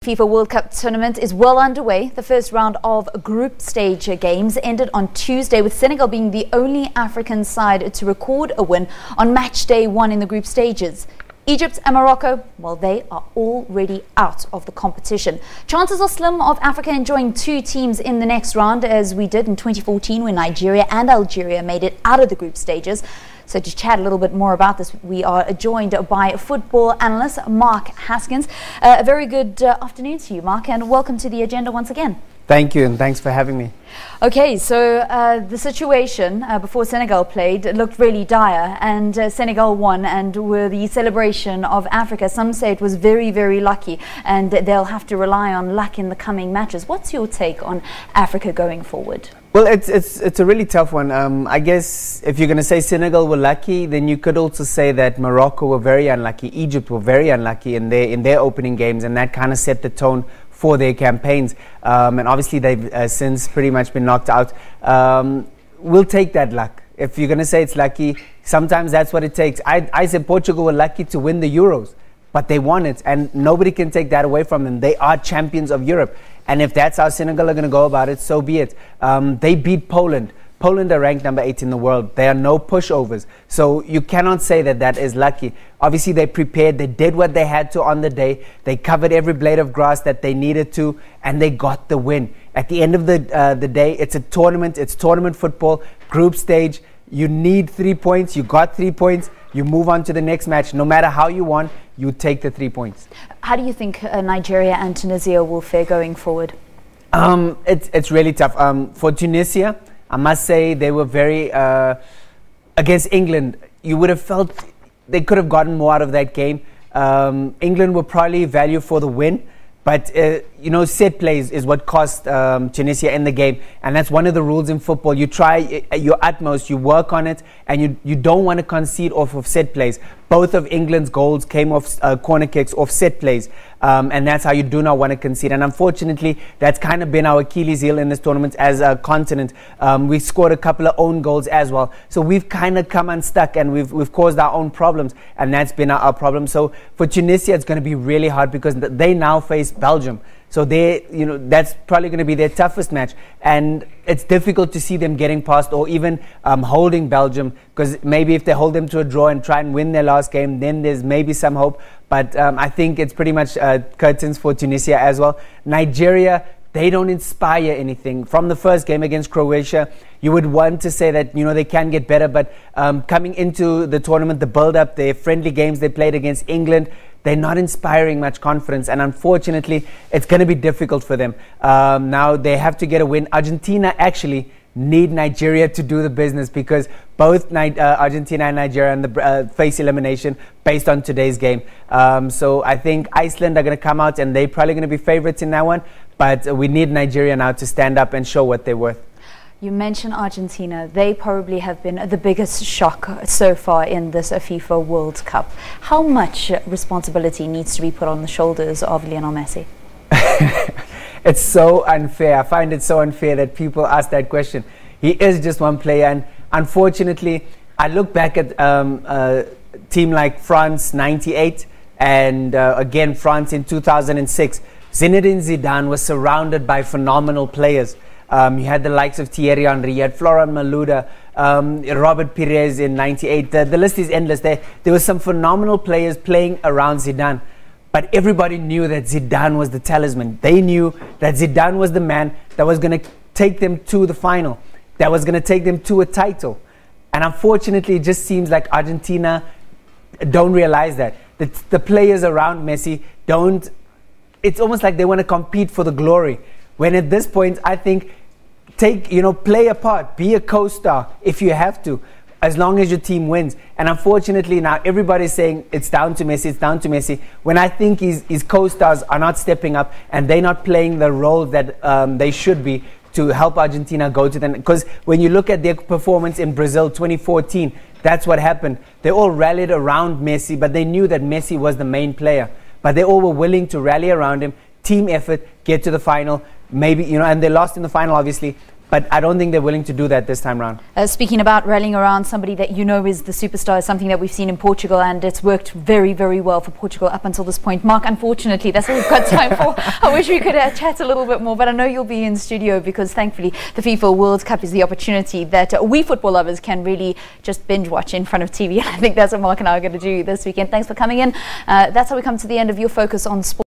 FIFA World Cup tournament is well underway. The first round of group stage games ended on Tuesday, with Senegal being the only African side to record a win on match day one in the group stages. Egypt and Morocco, well, they are already out of the competition. Chances are slim of Africa enjoying two teams in the next round, as we did in 2014 when Nigeria and Algeria made it out of the group stages. So to chat a little bit more about this, we are joined by football analyst Mark Haskins. A very good afternoon to you, Mark, and welcome to the agenda once again. Thank you, and thanks for having me. Okay, so the situation before Senegal played looked really dire, and Senegal won, and with the celebration of Africa, some say it was very, very lucky, and they'll have to rely on luck in the coming matches. What's your take on Africa going forward? Well, it's a really tough one. I guess if you're going to say Senegal were lucky, then you could also say that Morocco were very unlucky, Egypt were very unlucky in their opening games, and that kind of set the tone for their campaigns. And obviously they've since pretty much been knocked out. We'll take that luck. If you're going to say it's lucky, sometimes that's what it takes. I said Portugal were lucky to win the Euros, but they won it, and nobody can take that away from them. They are champions of Europe. And if that's how Senegal are going to go about it, so be it. They beat Poland. Poland are ranked number 8 in the world. There are no pushovers. So you cannot say that that is lucky. Obviously, they prepared. They did what they had to on the day. They covered every blade of grass that they needed to, and they got the win. At the end of the day, it's a tournament. It's tournament football, group stage. You need 3 points. You got 3 points. You move on to the next match. No matter how you won, you take the 3 points. How do you think Nigeria and Tunisia will fare going forward? It's really tough. For Tunisia, I must say they were very against England. You would have felt they could have gotten more out of that game. England were probably value for the win, but set plays is what cost Tunisia in the game, and that's one of the rules in football. You try your utmost, you work on it, and you don't want to concede off of set plays. Both of England's goals came off corner kicks, off set plays, and that's how you do not want to concede. And unfortunately, that's kind of been our Achilles heel in this tournament as a continent. We scored a couple of own goals as well, so we've kind of come unstuck, and we've caused our own problems, and that's been our problem. So for Tunisia, it's going to be really hard because they now face Belgium. So that's probably going to be their toughest match, and it's difficult to see them getting past or even holding Belgium, because maybe if they hold them to a draw and try and win their last game, then there's maybe some hope. But I think it's pretty much curtains for Tunisia as well. Nigeria, they don't inspire anything. From the first game against Croatia, you would want to say that they can get better, but coming into the tournament, the build-up, their friendly games they played against England, they're not inspiring much confidence, and unfortunately, it's going to be difficult for them. Now they have to get a win. Argentina actually need Nigeria to do the business, because both Argentina and Nigeria face elimination based on today's game. So I think Iceland are going to come out, and they're probably going to be favorites in that one, but we need Nigeria now to stand up and show what they're worth. You mentioned Argentina. They probably have been the biggest shock so far in this FIFA World Cup. How much responsibility needs to be put on the shoulders of Lionel Messi? It's so unfair. I find it so unfair that people ask that question. He is just one player, and unfortunately, I look back at a team like France '98 and again France in 2006. Zinedine Zidane was surrounded by phenomenal players. You had the likes of Thierry Henry, you had Florent Malouda, Robert Pires in '98. The list is endless. There were some phenomenal players playing around Zidane, but everybody knew that Zidane was the talisman. They knew that Zidane was the man that was going to take them to the final, that was going to take them to a title. And unfortunately, it just seems like Argentina don't realize that. The players around Messi don't. It's almost like they want to compete for the glory. When at this point, I think, play a part, be a co-star if you have to, as long as your team wins. And unfortunately, now everybody's saying it's down to Messi, it's down to Messi, when I think his co-stars are not stepping up, and they're not playing the role that they should be to help Argentina go to them. Because when you look at their performance in Brazil 2014, that's what happened. They all rallied around Messi, but they knew that Messi was the main player. But they all were willing to rally around him, team effort, get to the final. Maybe, and they lost in the final, obviously, But I don't think they're willing to do that this time round. Speaking about rallying around somebody that you know is the superstar, is something that we've seen in Portugal, and it's worked very, very well for Portugal up until this point. Mark, unfortunately, that's all we've got time for. I wish we could chat a little bit more, but I know you'll be in studio because thankfully the FIFA World Cup is the opportunity that we football lovers can really just binge watch in front of TV. And I think that's what Mark and I are going to do this weekend. Thanks for coming in. That's how we come to the end of your Focus on Sport.